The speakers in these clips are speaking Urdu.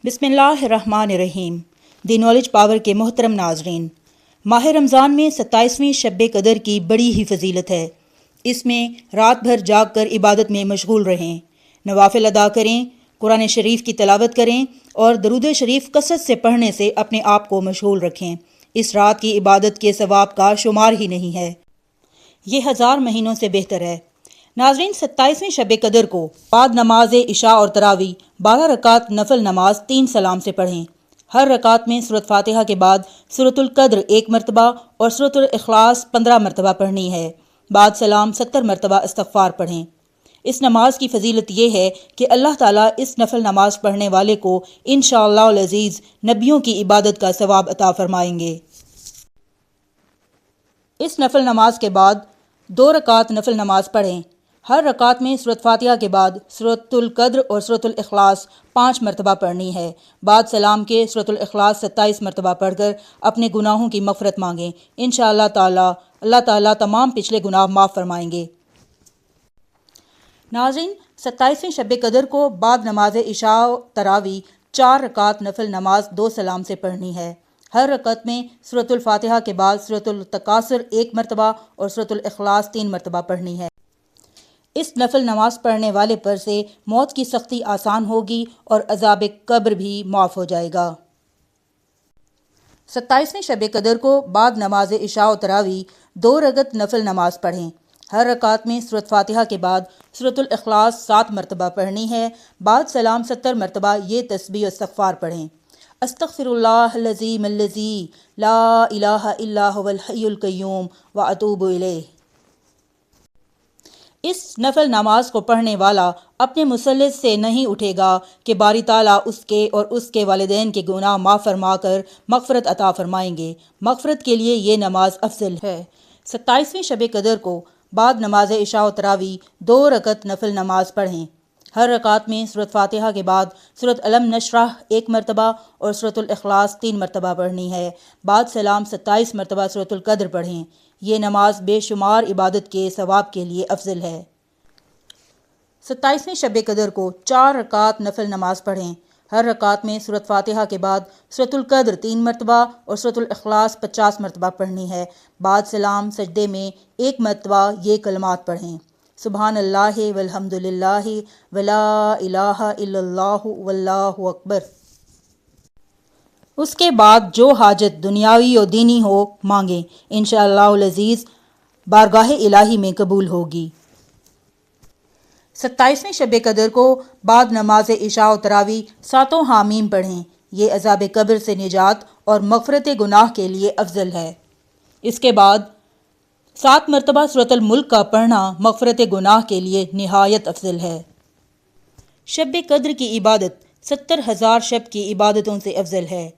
بسم اللہ الرحمن الرحیم۔ دی نالج پاور کے محترم ناظرین، ماہ رمضان میں 27ویں شب قدر کی بڑی ہی فضیلت ہے۔ اس میں رات بھر جاگ کر عبادت میں مشغول رہیں، نوافل ادا کریں، قرآن شریف کی تلاوت کریں اور درود شریف کثرت سے پڑھنے سے اپنے آپ کو مشغول رکھیں۔ اس رات کی عبادت کے ثواب کا شمار ہی نہیں ہے، یہ 1000 مہینوں سے بہتر ہے۔ ناظرین، 27ویں شب قدر کو بعد نماز عشاء اور تراویح 12 رکعت نفل نماز 3 سلام سے پڑھیں۔ ہر رکعت میں سورۃ فاتحہ کے بعد سورۃ القدر 1 مرتبہ اور سورۃ الاخلاص 15 مرتبہ پڑھنی ہے۔ بعد سلام 70 مرتبہ استغفار پڑھیں۔ اس نماز کی فضیلت یہ ہے کہ اللہ تعالیٰ اس نفل نماز پڑھنے والے کو انشاءاللہ العزیز نبیوں کی عبادت کا ثواب عطا فرمائیں گے۔ اس نفل نماز کے بعد 2 رکعت نفل نماز پڑھیں۔ ہر رکعت میں سورۃ فاتحہ کے بعد سورۃ القدر اور سورۃ الاخلاص 5 مرتبہ پڑھنی ہے۔ بعد سلام کے سورۃ الاخلاص 27 مرتبہ پڑھ کر اپنے گناہوں کی مغفرت مانگیں۔ انشاءاللہ تعالیٰ اللہ تعالیٰ تمام پچھلے گناہ معاف فرمائیں گے۔ ناظرین، 27ویں شب قدر کو بعد نماز عشاء تراویح 4 رکعت نفل نماز 2 سلام سے پڑھنی ہے۔ ہر رکعت میں سورۃ الفاتحہ کے بعد سورۃ التکاثر 1 مرتبہ اور سورۃ الاخلاص 3 مرتبہ پڑھنی ہے۔ اس نفل نماز پڑھنے والے پر سے موت کی سختی آسان ہوگی اور عذاب قبر بھی معاف ہو جائے گا۔ 27ویں شب قدر کو بعد نماز عشاء و تراویح 2 رکعت نفل نماز پڑھیں۔ ہر رکعت میں سورۃ فاتحہ کے بعد سورۃ الاخلاص 7 مرتبہ پڑھنی ہے۔ بعد سلام 70 مرتبہ یہ تسبیح و استغفار پڑھیں۔ استغفر اللہ العظیم الذی لا الہ الا هو الحی القیوم واتوب الیہ۔ اس نفل نماز کو پڑھنے والا اپنے مسلح سے نہیں اٹھے گا کہ باری تعالیٰ اس کے اور اس کے والدین کے گناہ معاف فرما کر مغفرت عطا فرمائیں گے۔ مغفرت کے لیے یہ نماز افضل ہے۔ 27ویں شب قدر کو بعد نماز عشاء و تراویح 2 رکعت نفل نماز پڑھیں۔ ہر رکعت میں سورۃ فاتحہ کے بعد سورۃ الم نشرح 1 مرتبہ اور سورۃ الاخلاص 3 مرتبہ پڑھنی ہے۔ بعد سلام 27 مرتبہ سورۃ القدر پڑھیں۔ یہ نماز بے شمار عبادت کے ثواب کے لیے افضل ہے۔ 27ویں شب قدر کو 4 رکعت نفل نماز پڑھیں۔ ہر رکعت میں سورۃ فاتحہ کے بعد سورۃ القدر 3 مرتبہ اور سورۃ الاخلاص 50 مرتبہ پڑھنی ہے۔ بعد سلام سجدے میں 1 مرتبہ یہ کلمات پڑھیں: سبحان اللہ والحمد للہ ولا الہ الا اللہ واللہ اکبر۔ اس کے بعد جو حاجت دنیاوی و دینی ہو مانگیں، انشاءاللہ العزیز بارگاہ الہی میں قبول ہوگی۔ 27ویں شب قدر کو بعد نماز عشاء و تراویح 7 حامیم پڑھیں۔ یہ عذاب قبر سے نجات اور مغفرت گناہ کے لیے افضل ہے۔ اس کے بعد 7 مرتبہ سورۃ الملک کا پڑھنا مغفرت گناہ کے لیے نہایت افضل ہے۔ شب قدر کی عبادت 70,000 شب کی عبادتوں سے افضل ہے۔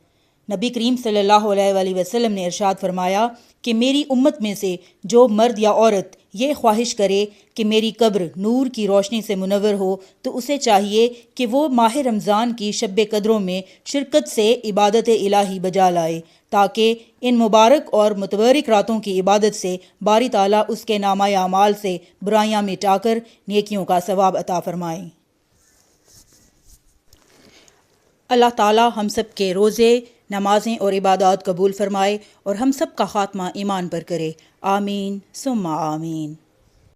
نبی کریم صلی اللہ علیہ وآلہ وسلم نے ارشاد فرمایا کہ میری امت میں سے جو مرد یا عورت یہ خواہش کرے کہ میری قبر نور کی روشنی سے منور ہو تو اسے چاہیے کہ وہ ماہ رمضان کی شب قدروں میں شرکت سے عبادت الہی بجا لائے، تاکہ ان مبارک اور متبرک راتوں کی عبادت سے باری تعالیٰ اس کے نامہ اعمال سے برائیاں مٹا کر نیکیوں کا ثواب عطا فرمائیں۔ اللہ تعالیٰ ہم سب کے روزے، نمازیں اور عبادات قبول فرمائے اور ہم سب کا خاتمہ ایمان پر کرے۔ آمین ثم آمین۔